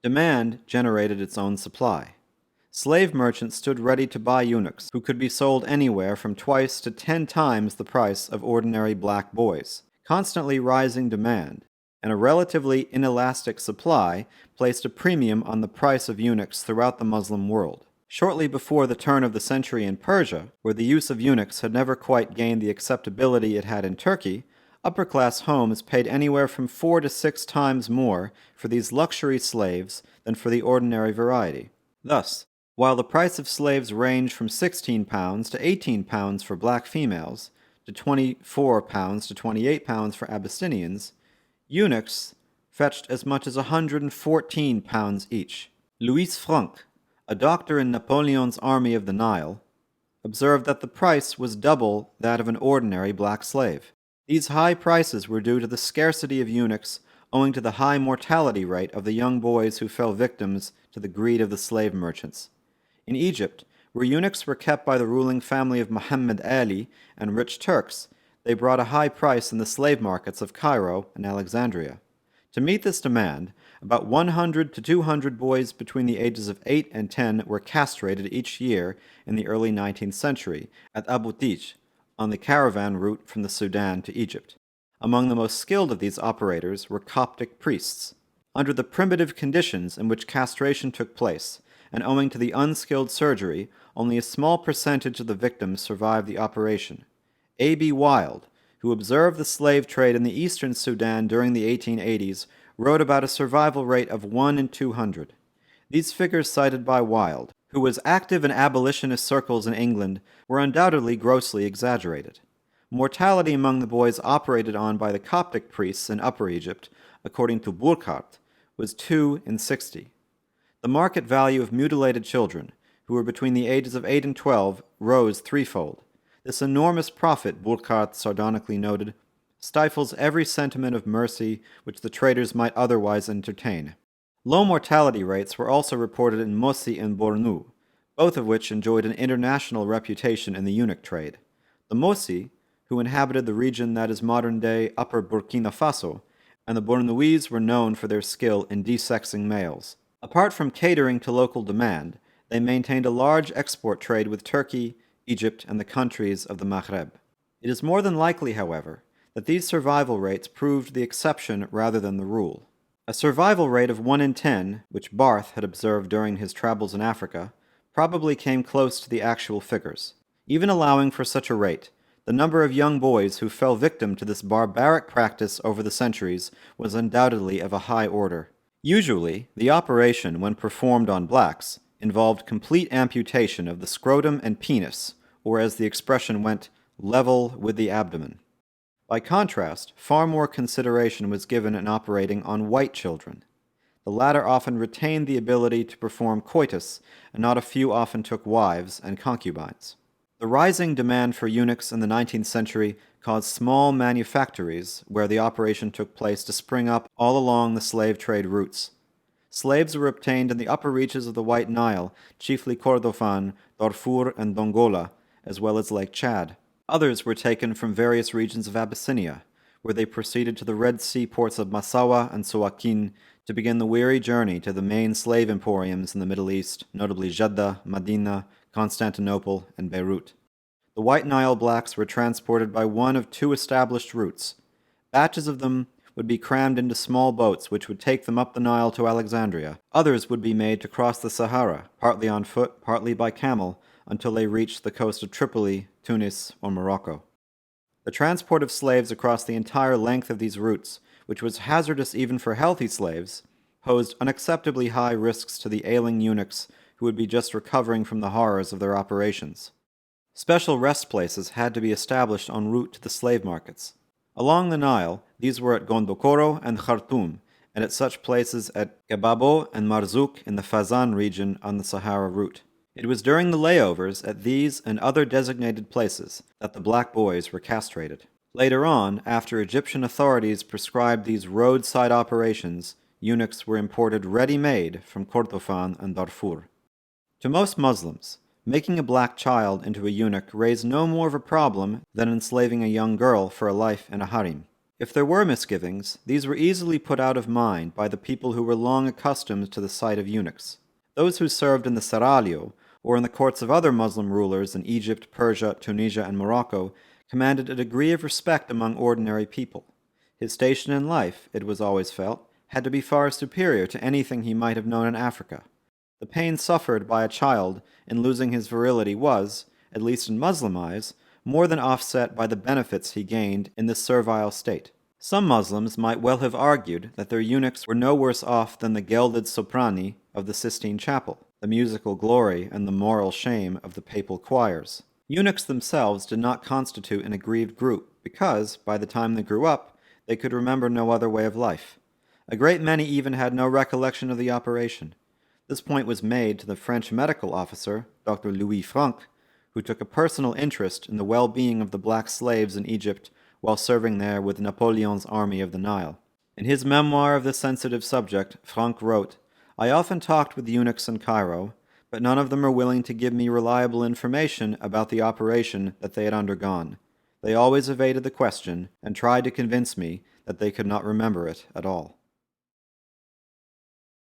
Demand generated its own supply. Slave merchants stood ready to buy eunuchs, who could be sold anywhere from twice to 10 times the price of ordinary black boys. Constantly rising demand and a relatively inelastic supply placed a premium on the price of eunuchs throughout the Muslim world. Shortly before the turn of the century in Persia, where the use of eunuchs had never quite gained the acceptability it had in Turkey, upper-class homes paid anywhere from 4 to 6 times more for these luxury slaves than for the ordinary variety. Thus, while the price of slaves ranged from £16 to £18 for black females, to £24 to £28 for Abyssinians, eunuchs fetched as much as £114 each. Louis Farrakhan, a doctor in Napoleon's army of the Nile, observed that the price was double that of an ordinary black slave. These high prices were due to the scarcity of eunuchs owing to the high mortality rate of the young boys who fell victims to the greed of the slave merchants. In Egypt, where eunuchs were kept by the ruling family of Muhammad Ali and rich Turks, they brought a high price in the slave markets of Cairo and Alexandria. To meet this demand, about 100 to 200 boys between the ages of 8 and 10 were castrated each year in the early 19th century at Abu Tij, on the caravan route from the Sudan to Egypt. Among the most skilled of these operators were Coptic priests. Under the primitive conditions in which castration took place, and owing to the unskilled surgery, only a small percentage of the victims survived the operation. A.B. Wild, who observed the slave trade in the eastern Sudan during the 1880s, wrote about a survival rate of 1 in 200. These figures cited by Wild, who was active in abolitionist circles in England, were undoubtedly grossly exaggerated. Mortality among the boys operated on by the Coptic priests in Upper Egypt, according to Burkhardt, was 2 in 60. The market value of mutilated children, who were between the ages of 8 and 12, rose threefold. This enormous profit, Burkhardt sardonically noted, stifles every sentiment of mercy which the traders might otherwise entertain. Low mortality rates were also reported in Mossi and Bornu, both of which enjoyed an international reputation in the eunuch trade. The Mossi, who inhabited the region that is modern-day Upper Burkina Faso, and the Bornuese were known for their skill in desexing males. Apart from catering to local demand, they maintained a large export trade with Turkey, Egypt, and the countries of the Maghreb. It is more than likely, however, that these survival rates proved the exception rather than the rule. A survival rate of 1 in 10, which Barth had observed during his travels in Africa, probably came close to the actual figures. Even allowing for such a rate, the number of young boys who fell victim to this barbaric practice over the centuries was undoubtedly of a high order. Usually, the operation, when performed on blacks, involved complete amputation of the scrotum and penis, or as the expression went, level with the abdomen. By contrast, far more consideration was given in operating on white children. The latter often retained the ability to perform coitus, and not a few often took wives and concubines. The rising demand for eunuchs in the 19th century caused small manufactories where the operation took place to spring up all along the slave trade routes. Slaves were obtained in the upper reaches of the White Nile, chiefly Kordofan, Darfur, and Dongola, as well as Lake Chad. Others were taken from various regions of Abyssinia, where they proceeded to the Red Sea ports of Massawa and Suakin to begin the weary journey to the main slave emporiums in the Middle East, notably Jeddah, Medina, Constantinople, and Beirut. The White Nile blacks were transported by one of 2 established routes. Batches of them would be crammed into small boats which would take them up the Nile to Alexandria. Others would be made to cross the Sahara, partly on foot, partly by camel, until they reached the coast of Tripoli, Tunis, or Morocco. The transport of slaves across the entire length of these routes, which was hazardous even for healthy slaves, posed unacceptably high risks to the ailing eunuchs who would be just recovering from the horrors of their operations. Special rest places had to be established en route to the slave markets. Along the Nile, these were at Gondokoro and Khartoum, and at such places at Gababo and Marzouk in the Fazan region on the Sahara route. It was during the layovers at these and other designated places that the black boys were castrated. Later on, after Egyptian authorities prescribed these roadside operations, eunuchs were imported ready-made from Kordofan and Darfur. To most Muslims, making a black child into a eunuch raised no more of a problem than enslaving a young girl for a life in a harem. If there were misgivings, these were easily put out of mind by the people who were long accustomed to the sight of eunuchs. Those who served in the seraglio, or in the courts of other Muslim rulers in Egypt, Persia, Tunisia, and Morocco, commanded a degree of respect among ordinary people. His station in life, it was always felt, had to be far superior to anything he might have known in Africa. The pain suffered by a child in losing his virility was, at least in Muslim eyes, more than offset by the benefits he gained in this servile state. Some Muslims might well have argued that their eunuchs were no worse off than the gelded soprani of the Sistine Chapel, the musical glory and the moral shame of the papal choirs. Eunuchs themselves did not constitute an aggrieved group because, by the time they grew up, they could remember no other way of life. A great many even had no recollection of the operation. This point was made to the French medical officer, Dr. Louis Farrakhan, who took a personal interest in the well-being of the black slaves in Egypt while serving there with Napoleon's army of the Nile. In his memoir of this sensitive subject, Franck wrote, "I often talked with eunuchs in Cairo, but none of them were willing to give me reliable information about the operation that they had undergone. They always evaded the question and tried to convince me that they could not remember it at all."